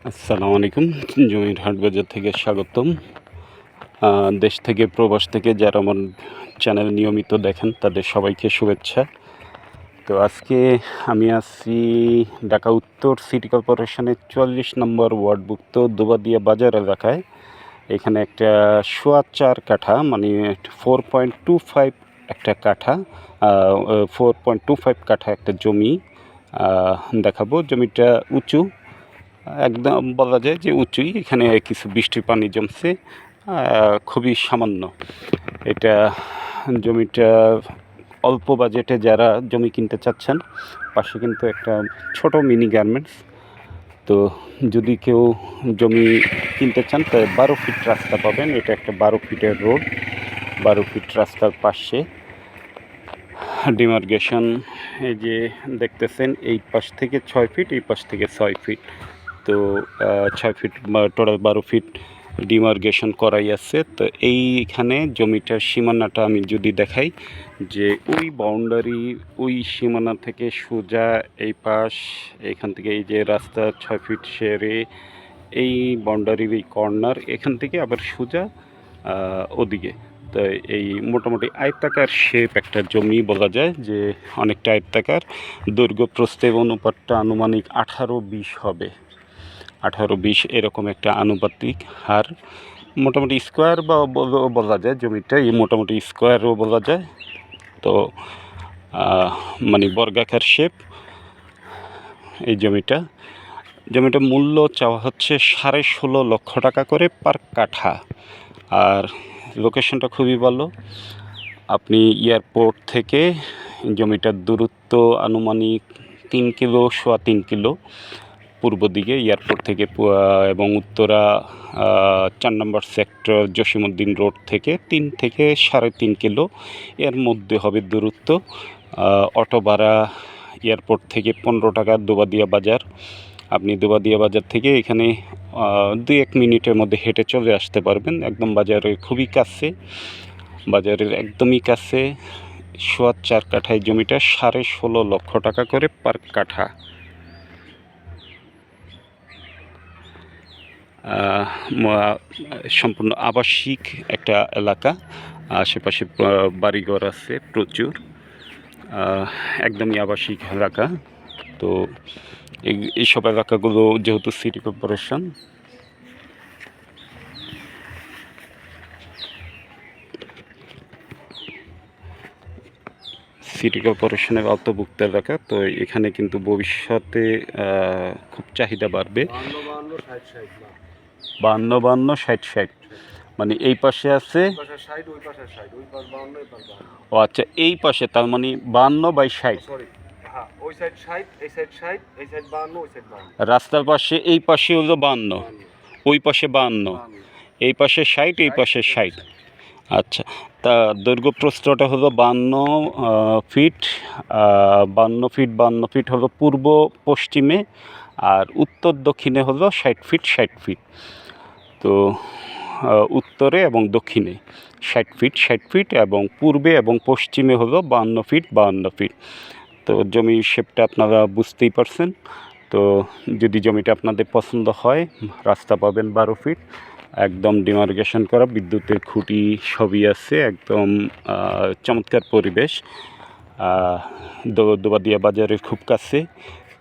আসসালামু আলাইকুম। জমির হাট বাজার থেকে স্বাগতম। দেশ থেকে প্রবাস থেকে যারা আমার চ্যানেল নিয়মিত দেখেন তাদের সবাইকে শুভেচ্ছা। তো আজকে আমি আছি ঢাকা উত্তর সিটি কর্পোরেশনের ৪৪ নম্বর ওয়ার্ডভুক্ত দুবাদিয়া বাজার এলাকায়। এখানে একটা সোয়া ৪ কাঠা মানে 4.25 একটা কাঠা 4.25 কাঠা একটা জমি দেখাবো। জমিটা উঁচু, একদম বলা যায় যে উঁচুই। এখানে কিছু বৃষ্টির পানি জমছে, খুবই সামান্য। এটা জমিটা অল্প বাজেটে যারা জমি কিনতে চাচ্ছেন, পাশে কিন্তু একটা ছোট মিনি গার্মেন্টস। তো যদি কেউ জমি কিনতে চান তাহলে 12 ফিট রাস্তা পাবেন। এটা একটা 12 ফিটের রোড, 12 ফিট রাস্তার পাশে ডিমার্গেশন এই যে দেখতেছেন, এই পাশ থেকে 6 ফিট, এই পাশ থেকে 6 ফিট। তো 6 ফিট টোটাল 12 ফিট ডিমার্গেশন করাই আছে। তো এইখানে জমিটার সীমানাটা আমি যদি দেখাই, যে ওই বাউন্ডারি, ওই সীমানা থেকে সোজা এই পাশ, এখান থেকে এই যে রাস্তা 6 ফিট সেরে এই বাউন্ডারির এই কর্নার, এখান থেকে আবার সোজা ওদিকে। তো এই মোটামুটি আয়তাকার শেপ একটা জমি বলা যায়, যে অনেকটা আয়তাকার। দৈর্ঘ্য প্রস্থের অনুপাতটা আনুমানিক 18-20 হবে, 18-20 এরকম একটা আনুপাতিক হার। মোটামুটি স্কোয়ার বা বলা যায় জমিটা, এই মোটামুটি স্কোয়ারও বলা যায়। তো মানে বর্গাকার শেপ এই জমিটা মূল্য চাওয়া হচ্ছে 16.5 লক্ষ টাকা করে পার কাঠা। আর লোকেশনটা খুবই ভালো। আপনি এয়ারপোর্ট থেকে জমিটার দূরত্ব আনুমানিক 3 কিলো, সোয়া 3 কিলো পূর্ব দিকে এয়ারপোর্ট থেকে, এবং উত্তরা 4 নম্বর সেক্টর জসিমউদ্দিন রোড থেকে 3 থেকে 3.5 কিলো এর মধ্যে হবে দূরত্ব। অটো ভাড়া এয়ারপোর্ট থেকে 15 টাকা। দুবাদিয়া বাজার, আপনি দুবাদিয়া বাজার থেকে এখানে 2-1 মিনিটের মধ্যে হেঁটে চলে আসতে পারবেন। একদম বাজারের খুবই কাছে, বাজারের একদমই কাছে। সোয়া 4 কাঠায় জমিটা 16.5 লক্ষ টাকা করে পার কাঠা। সম্পূর্ণ আবাসিক একটা এলাকা, আশেপাশে বাড়িঘর আছে প্রচুর, একদমই আবাসিক এলাকা। তো এইসব এলাকাগুলো যেহেতু সিটি কর্পোরেশনের আওতাভুক্ত এলাকা, তো এখানে কিন্তু ভবিষ্যতে খুব চাহিদা বাড়বে। 52, 60, মানে এই পাশে আছে। ও আচ্ছা, এই পাশে তার মানে 52/60। রাস্তার পাশে এই পাশে হলো 52, ওই পাশে 52, এই পাশে 60, এই পাশে 60। আচ্ছা, তা দৈর্ঘ্য প্রস্থটা হলো 52 ফিট। 52 ফিট হলো পূর্ব পশ্চিমে, আর উত্তর দক্ষিণে হলো 60 ফিট, 60 ফিট। তো উত্তরে এবং দক্ষিণে 60 ফিট, 60 ফিট, এবং পূর্বে এবং পশ্চিমে হলো 52 ফিট, 52 ফিট। তো জমির শেপটা আপনারা বুঝতেই পারছেন। তো যদি জমিটা আপনাদের পছন্দ হয়, রাস্তা পাবেন 12 ফিট, একদম ডিমার্গেশন করা, বিদ্যুতের খুঁটি সবই আছে, একদম চমৎকার পরিবেশ। দুবাদিয়া বাজারের খুব কাছে,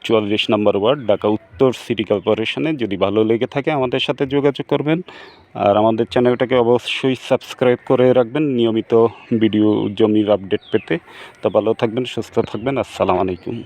44 নম্বর ওয়ার্ড, ঢাকা উত্তর সিটি কর্পোরেশনে। যদি ভালো লেগে থাকে আমাদের সাথে যোগাযোগ করবেন, আর আমাদের চ্যানেলটাকে অবশ্যই সাবস্ক্রাইব করে রাখবেন নিয়মিত ভিডিও জমির আপডেট পেতে। তো ভালো থাকবেন, সুস্থ থাকবেন। আসসালামু আলাইকুম।